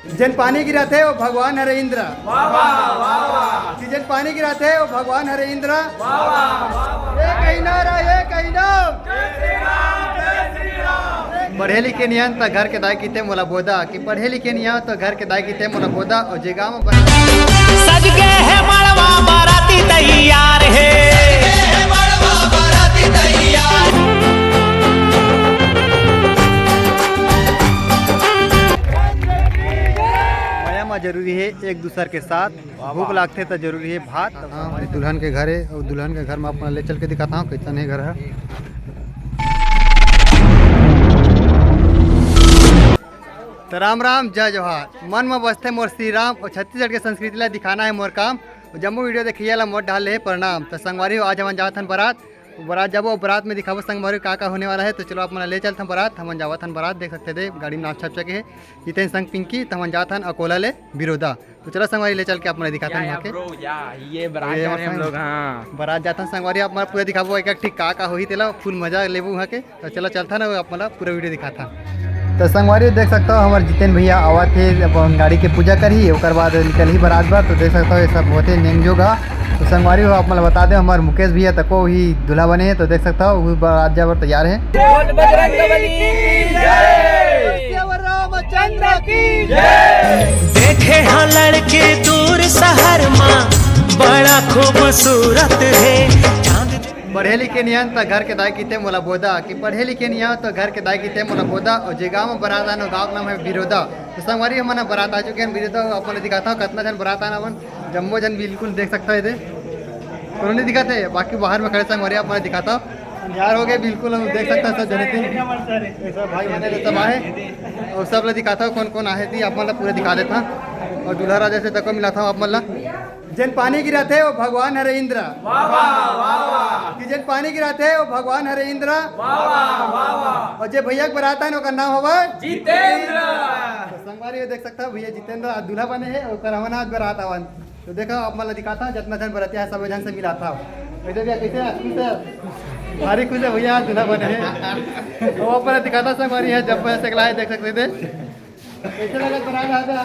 जन पानी गिरा थे वो भगवान हरे इंद्र, जन पानी गिरा थे वो भगवान हरे इंद्र। ये कहीं नारा, ये कहीं नाम, पढ़े लिखे नियम तो घर के दाई कीते मोला बोदा, कि पढ़े लिखे नियम तो घर के दाई कीते मोला बोदा। और जेगा में सज गए है मड़वा बाराती तैयार है, मड़वा बाराती तैयार। जरूरी है एक दूसरे के साथ, भूख लागते तो जरूरी है भात। हमारी दुल्हन के घर है और दुल्हन के घर में अपना ले चल के दिखाता हूँ कैसा नहीं घर है। तो राम राम जय जोहार, मन में बसते मोर श्री राम और छत्तीसगढ़ के संस्कृति ला दिखाना है मोर काम। जम्मू वीडियो देखिए ला मोर डाल है प्रणाम। तो संगवारी आज हम जावत हन बारात जब वो बारात में दिखावो संगवारी का होने वाला है। तो चलो अपना ले चलते हैं बारात। हम जावत हन बारात, देख सकते थे गाड़ी में नाच छप चके है जितने संग पिंकी। तो हम जात हन अकोला ले बिरोदा। तो चलो संगवारी ले चल के अपना दिखाते हैं ये बारात जाता हन संगवारी अपना पूरा दिखाबो एक ठीक का होही तेला फुल मजा लेबो वहाँ के। तो चलो चलता ना अपना पूरा वीडियो दिखाता। तो संगवारी देख सकता हो हमारे जितेन भैया आवा थे अपन गाड़ी के पूजा करी, और बाद निकल ही बारात बार। तो देख सकता हो ये सब बहुत ही नेम जोगा। तो संगवारी हो आप मतलब बता दें हमारे मुकेश भैया तको ही दूल्हा बने हैं। तो देख सकता हो वो बारात जावर तैयार है। देखे हाँ लड़के दूर शहर में बड़ा खूबसूरत है। पढ़े लिखे नियम तो घर के दाई कीते मोला बोदा, कि पढ़े लिखे नियम तो घर के दाई कीते मोला बोदा। और जे गाँव में बारात आना गाँव का नाम है बिरोदा। तो संगवारी हमने बारात आ चुके हैं बिरोदा। अपन दिखाता हूँ कितना जन बारात आना अपन जम्मो जन बिल्कुल देख सकता है। तो नहीं दिखाते बाकी बाहर में खड़े संगवारी अपने दिखाता हूँ यार हो गए बिल्कुल। हम देख सकते हैं सब जने थे सब भाई बने सब आए और सब लोग दिखाता हूँ कौन कौन आए थी आप मतलब पूरा दिखा देता। और दूल्हा राजा से तक मिला था आप मतलब जन पानी गिरा थे वो भगवान हरे इंद्र, कि जन पानी गिरा थे वो भगवान हरे इंद्र। और जे भैया के बरात है उनका नाम होगा जितेंद्र। तो संगवारी देख सकता है भैया जितेंद्र दूल्हा बने हैं और हमारा आज बरात आवन। तो देखो आप मतलब दिखाता जितना जन बरातिया है सब जन से मिला था। वैसे भैया कैसे खुश है, भारी खुश है भैया दूल्हा बने हैं। वो अपना दिखाता संगवारी है जब से सकला है देख सकते थे कैसे लगा बरात आजा।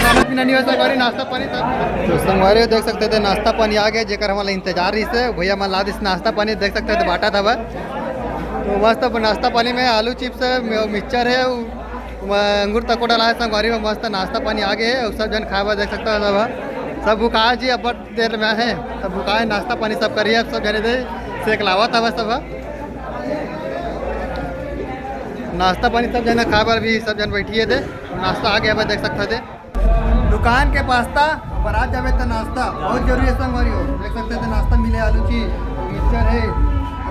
खाना पीना नहीं हुआ संगवारी नाश्ता पानी सब। तो संगवारी देख सकते थे नाश्ता पानी आ गए जेकर हमारा इंतजार रही से भैया मन ला दिस नाश्ता पानी देख सकते थे बांटा था। तो मस्त नाश्ता पानी में आलू चिप्स है, मिक्सचर है, अंगूर तको डाला है। संगवारी में मस्त नाश्ता पानी आ गए और सब जन खाए हुआ देख सकता है। सब भूखा जी अब देर में है सब भूखा है नाश्ता पानी सब करिए सब जने थे सेक लावा था सब नाश्ता पानी सब जन खाए पर भी सब जन बैठिए थे। नाश्ता आ गया देख सकते थे दुकान के पास्ता बारात जावे तो नाश्ता बहुत जरूरी है। संगवारी हो देख सकते थे नाश्ता मिले आलू की मिक्सचर है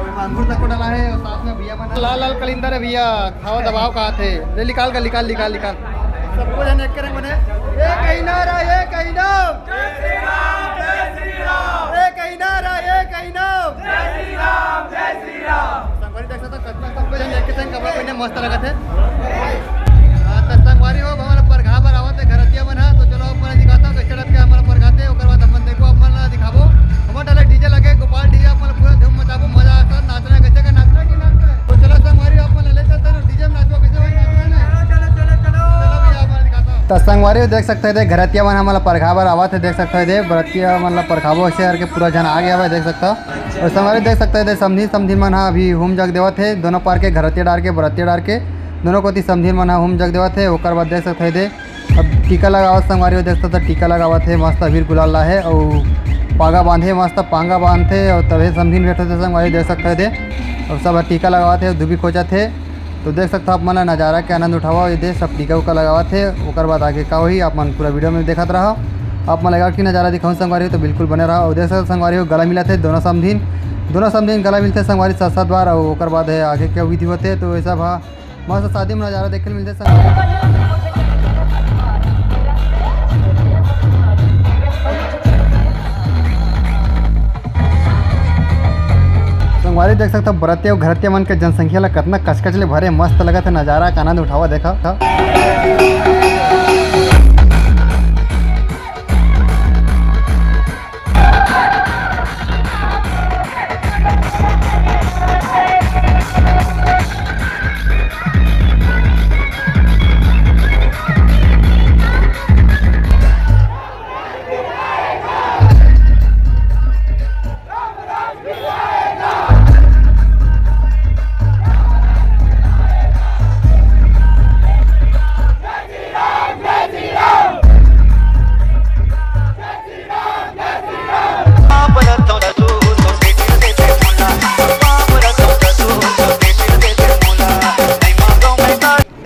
और अंगूर तक डाला है और साथ में भैया बना लाल लाल कलिंदर है भैया खावा दबाव कहा थे ले निकाल कर निकाल निकाल निकाल सबको जन एक रंग बने ये कहीं नारा ये कहीं नाम जय श्री राम जय श्री राम ये कहीं नारा ये कहीं नाम जय श्री राम जय श्री राम। संगवारी देख सकते कितना सबको जन एक संग कपड़ा पहने मस्त लगा थे। तो संगवारी हो हमारा परघा पर आवत है घरतिया बना। तो चलो अपन दिखाता हूँ कैसे के हमारा परघाते ओकर बाद अपन देखो अपन दिखाबो हमारा डाले डीजे लगे गोपाल डीजे अपन पूरा धूम मचाबो मजा आता नाचना कैसे का नाचना की नाचना। तो चलो संगवारी अपन ले चलते हैं डीजे में नाचबो कैसे नाचना है। चलो चलो चलो चलो भैया अपन दिखाता हूँ। तो संगवारी देख सकते थे घरतिया बना हमारा परघा पर आवत है देख सकते थे बरतिया मतलब परखाबो से करके पूरा जन आ गया है देख सकता। और संगवारी देख सकते थे समधी समधी मन अभी होम जग देवा थे दोनों पार के घरतिया डाल के बरतिया डाल के दोनों को समधी मन होम जग देवा थे। ओकर बाद देख सकते थे अब टीका लगावत संगवारी देख सकते टीका लगावत है मस्त अबीर गुलाल ला है और पागा बांधे मस्त पांगा बांधते और तभी समधी बैठे थे संगवारी देख सकते थे। और सब टीका लगावा थे दुबी खोजा थे। तो देख सकते आप मन नज़ारा के आनंद उठावा ये दे सब टीका उका लगावा थे। ओकर बाद आगे का वही आप मन पूरा वीडियो में देखते रहो आप मन लगा कि नज़ारा दिखाऊँ संगवारी तो बिल्कुल बने रहा। और देख सकते संगवारी हो गला मिला थे दोनों समधीन गला मिलते संगवारी 7-7 बार। और ओकर बाद है आगे क्या विधि होते तो ऐसा भा मस्त शादी में नज़ारा देखे मिलते संगवारी देख सकते बरतिया और घरतिया मन के जनसंख्या ला कितना कचकच ले भरे मस्त लगा था नज़ारा का आनंद उठावा देखा था।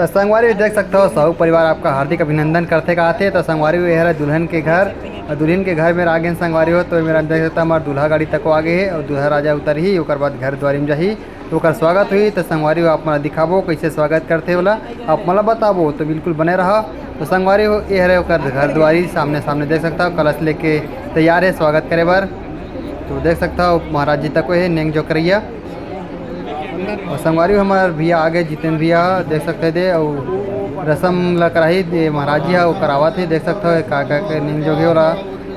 तो संगवारी देख सकते हो सहू परिवार आपका हार्दिक अभिनंदन करते का आते। तो संगवारी ये है दुल्हन के घर और दुल्हन के घर में आगे संगवारी हो तो मेरा देख सकता हमारा दूल्हा गाड़ी तक आगे है और दूल्हा राजा उतर ही और बाद घर द्वारी में जाही तो स्वागत हुई। तो संगवारी हो आप मला दिखाबो कैसे स्वागत करते वाला आप मला बताबो तो बिल्कुल बने रहा। तो संगवारी हो ये है घर द्वारी सामने सामने देख सकता हो कलश लेके तैयार है स्वागत करे बार। तो देख सकता हो महाराज जी तक है नेंग जो करैया और संगवारी हमारे भैया आगे जितेंद्र भैया देख सकते थे और रसम ला कराही महाराज जी वो करावा थे देख सकते हो का के निंग जोगे वाला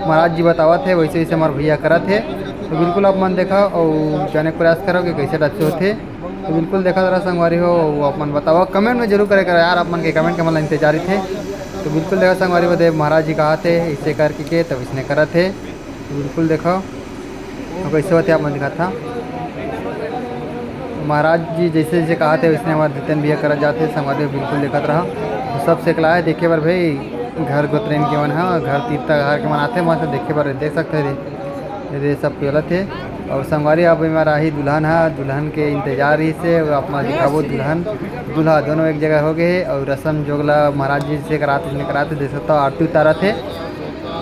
महाराज जी बतावा थे वैसे वैसे हमारे भैया करा थे। तो बिल्कुल आप मन देखा और जाने का प्रयास करो कि कैसे अच्छे होते। तो बिल्कुल देखा जरा संगवारी हो वो आप मन बताओ कमेंट में जरूर करेगा यार आप मन के कमेंट के मतलब इंतजारी थे। तो बिल्कुल देखा संगवारी बदे महाराज जी कहा थे इसे करके के तब इसने करा थे। तो बिल्कुल देखो तो कैसे होते आप मन दिखा था महाराज जी जैसे जैसे कहा थे उसने हमारे जितने भैया करा जाते संगवारी बिल्कुल देखत रहा। तो सब से कला है देखे बार भाई घर गोत्रेन के मन हाँ घर तीर्था घर के मन आते मत देखे बार देख सकते थे ये सब केला थे। और संगवारी अब हमारा ही दुल्हन है दुल्हन के इंतजार ही से अपना दिखाबो दुल्हन दूल्हा दोनों एक जगह हो गए और रसम जोगला महाराज जी से कराते देख सकता आरती उतारा थे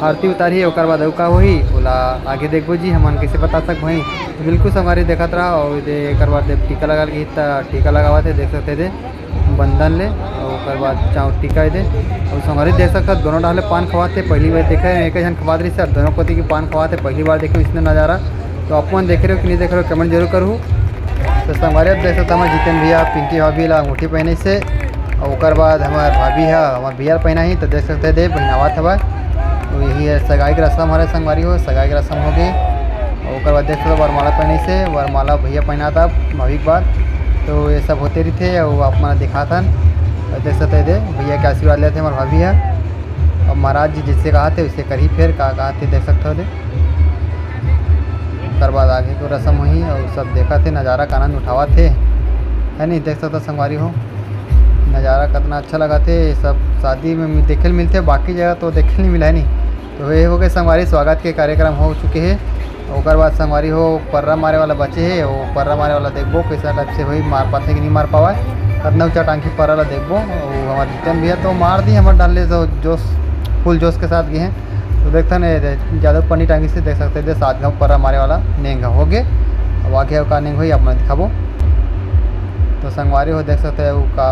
आरती उतारी और बाद का हुई बोला आगे देखो जी हम कैसे बता सक भाई। तो बिल्कुल संगवारी देखत रहा और एक बार टीका लगा के टीका लगावा थे देख सकते थे बंधन ले और बाद चाँव टीका दे और संगवारी देख सकता दोनों डाले पान खवाते पहली बार देखे एक जन खवा रही सर दोनों पोती की पान खवाते पहली बार देखे इसने नज़ारा। तो आप मन देख रहे हो कि नहीं देख रहे हो कमेंट जरूर करूँ। तो संगवारी अब देख सकता हमारे जितेंद्र भैया पिंकी भाभी ला अंगूठी पहने से और बाद हमारे भाभी है हमारे भैया पहना ही तो देख सकते थे पहनावा था। तो यही है सगाई की रस्म हमारे संगवारी हो सगाई की रस्म हो गई और बाद देख सकते वरमाला पहने से वरमाला भैया पहना था भाभी के बाद। तो ये सब होते रही थे और आप मना दिखा था देख सकते थे भैया के आशीर्वाद लेते हमारे भाभी है और महाराज जी जिससे कहा थे उससे करी फिर कहा थे देख सकते थे। उसके बाद आगे को रस्म हुई और सब देखा थे नज़ारा का आनंद उठावा थे है नहीं देख सकते संगवारी हो नज़ारा कितना अच्छा लगा थे। सब शादी में देखे मिलते बाकी जगह तो देखे नहीं मिला है नहीं। तो ये हो गए संगवारी स्वागत के कार्यक्रम हो चुके हैं और बाद संगवारी हो पर्रा मारे वाला बचे है वो पर्रा मारे वाला देखबो कैसा टाइप से वही मार पाते कि नहीं मार पावा कितना ऊँचा टांकी पर्रा वाला देखबो और हमारे जितने भी है तो मार दी हमारे डाले तो जोश फुल जोश के साथ गए हैं। तो देखते न ज़्यादा पन्नी टांगी से देख सकते थे 7 गाँव पर्रा मारे वाला नेंगा हो गए अब आगे का नेंग हुई अपना दिखाबो। तो संगवारी हो देख सकते हैं का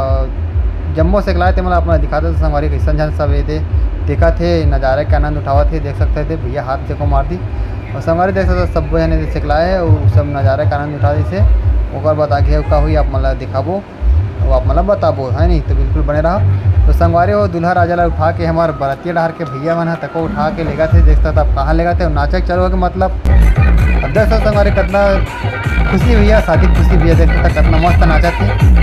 जम्मू से लाए थे मतलब अपना दिखाते थे संगवारी कैसन जन सब ये थे देखा थे नज़ारे का आनंद उठावा थे देख सकते थे भैया हाथ देखो मार दी और संगवारी देख सकते सब जने सिखलाए है वो सब नज़ारे का आनंद उठा दी से और बाद आगे का हुई आप मतलब दिखाबो और आप मतलब बताबो है नहीं। तो बिल्कुल बने रहा। तो संगवारी हो दूल्हा राजा ला उठा के हमारे बरतिया डहार के भैया मन तको उठा के लेगा थे देखता था अब कहाँ लेगा थे और नाचक चलो के मतलब अब देख सकते संगवारी कितना खुशी भैया शादी खुशी भैया देखता था कितना मस्त नाचा थी।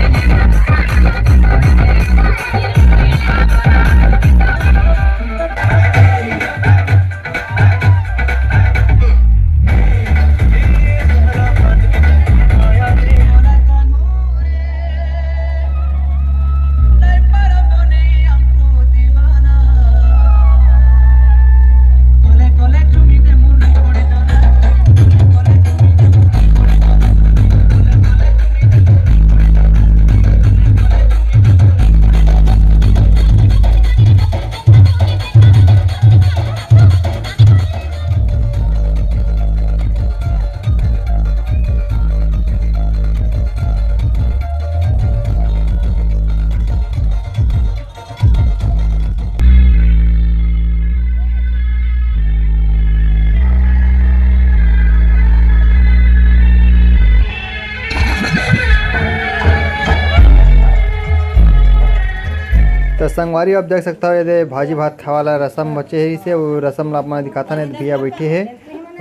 तो संगवारी अब देख सकता हो ये भाजी भात खावाला रसम बचे है इसे वो रसम ला अपना दिखाता नहीं भैया बैठे है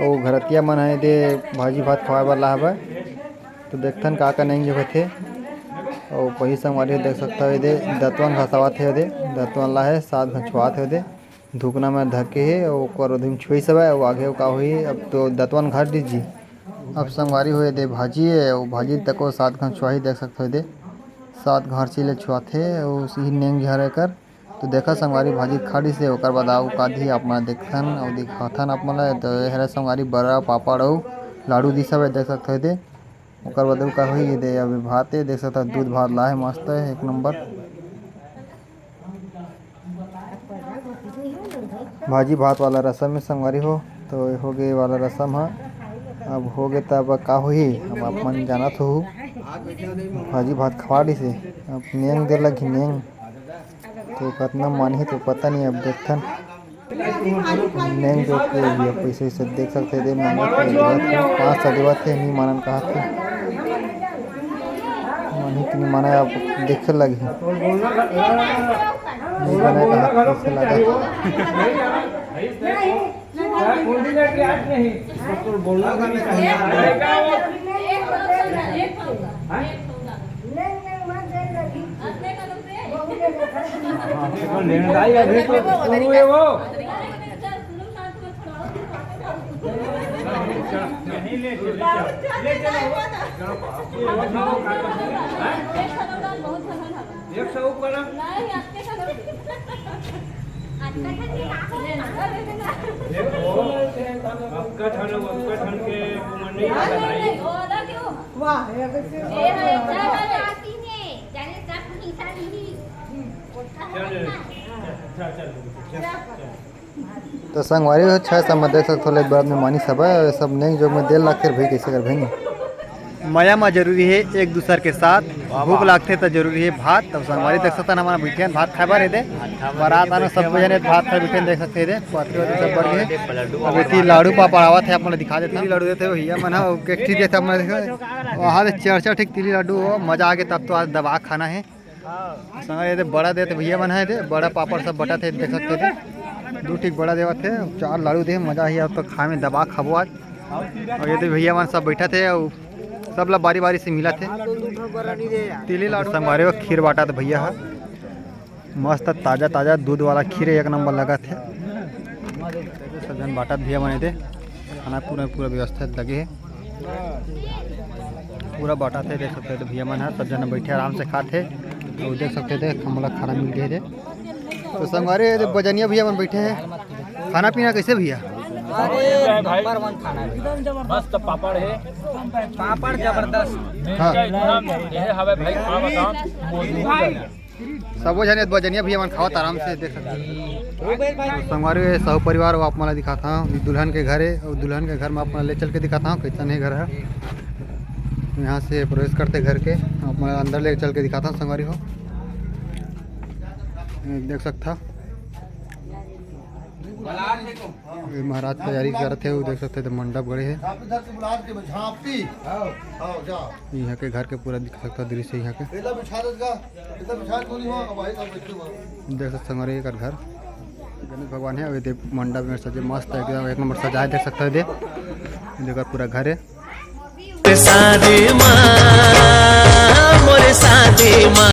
और घरतिया मन है दे भाजी भात खवाए वाला हवा। तो देखथन का नहीं जो थे और वही संगवारी देख सकता हो ये दतवन घसावा थे दे दतवन ला है 7 घछुआ थे दे धुकना में धके है और छुई सब है और आगे का हुई अब तो दतवन घाट दीजिए। अब संगवारी हुए दे भाजी है वो भाजी तको 7 घछुआ ही देख सकते हो दे 7 घारची ले छुआथे और उसी नेंग झरे कर। तो देखा संगवारी भाजी खाड़ी से ओकर बाद आउ काधी आप मन देखथन और दिखाथन आप मन तो हरे संगवारी बड़ा पापड़ और लाडू दी सब देख सकते हो दे ओकर बाद का हुई दे अभी भाते देख सकता दूध भात ला है मस्त है एक नंबर भाजी भात वाला रसम में संगवारी हो तो हो गए वाला रसम है। अब हो गए तब का होही अब आप मन जानत हो भाजी भात खवा दी से अब नेंग दे लगी नेंग तो कितना मानी तो पता नहीं। अब देखथन नेंग जो के भी पैसे वैसे देख सकते दे मांगत 500 देवत थे नहीं मानन कहा थे मानी कि नहीं माना अब देखे लगी नहीं बना कहा कैसे लगा तो संगवारी हो 6 सब में देख सकते हो बाद में मानी सब है सब नहीं जो में देर लगते भाई कैसे कर भाई मया में जरूरी है एक दूसरे के साथ भूख लगते तो जरूरी है भात। तब संगवारी देख सकते हमारा बैठे भात खाए बार दे बारात आना सब जने भात खाए बैठे देख सकते थे पत्रे सब बढ़ गए। अब इतनी लाडू पापड़ आवा थे अपने दिखा देते लाडू देते हो भैया मन केठी देते अपने देखो वहाँ से चर्चा ठीक तिली लाडू हो मजा आ गया। तब तो आज दबा खाना है संग बड़ा देते भैया मन है बड़ा पापड़ सब बटा थे देख सकते थे 2 ठीक बड़ा देवा थे 4 लाडू दे मजा ही अब तो खाए में दबा खाबो आज। और ये तो भैया मन सब बैठा थे सब लोग बारी बारी से मिला थे तिली लाडू संगवारी हो खीर बांटा था भैया है मस्त ताज़ा ताज़ा दूध वाला खीर एक नंबर लगा थे सब जन बांटा भैया बने थे खाना पूरा पूरा व्यवस्था लगे है पूरा बांटा थे देख सकते थे भैया मन है सब जन बैठे आराम से खाते और देख सकते थे हमला खाना मिल गए थे। तो संगवारी बजनिया भैया मन बैठे हैं खाना पीना कैसे भैया नंबर 1 खाना है मस्त पापड़ है पापड़ जबरदस्त हाँ ये हवे भाई खा बताओ सबो जने बजनिया भैया मन खावत आराम से देख सकते तो संगवारी सब परिवार आप मला दिखाता हूँ दुल्हन के घर है और दुल्हन के घर में आप ले चल के दिखाता हूँ कैसा नहीं घर है। यहाँ से प्रवेश करते घर के आप अंदर ले चल के दिखाता हूँ संगवारी हो देख सकता महाराज तैयारी करते थे वो देख सकते थे मंडप गड़े है यहाँ के घर के पूरा दिख सकता दृश्य यहाँ के देख सकते हमारे घर गणेश भगवान है और मंडप में सजे मस्त एकदम एक नंबर सजाए देख सकते हैं देखो पूरा घर है।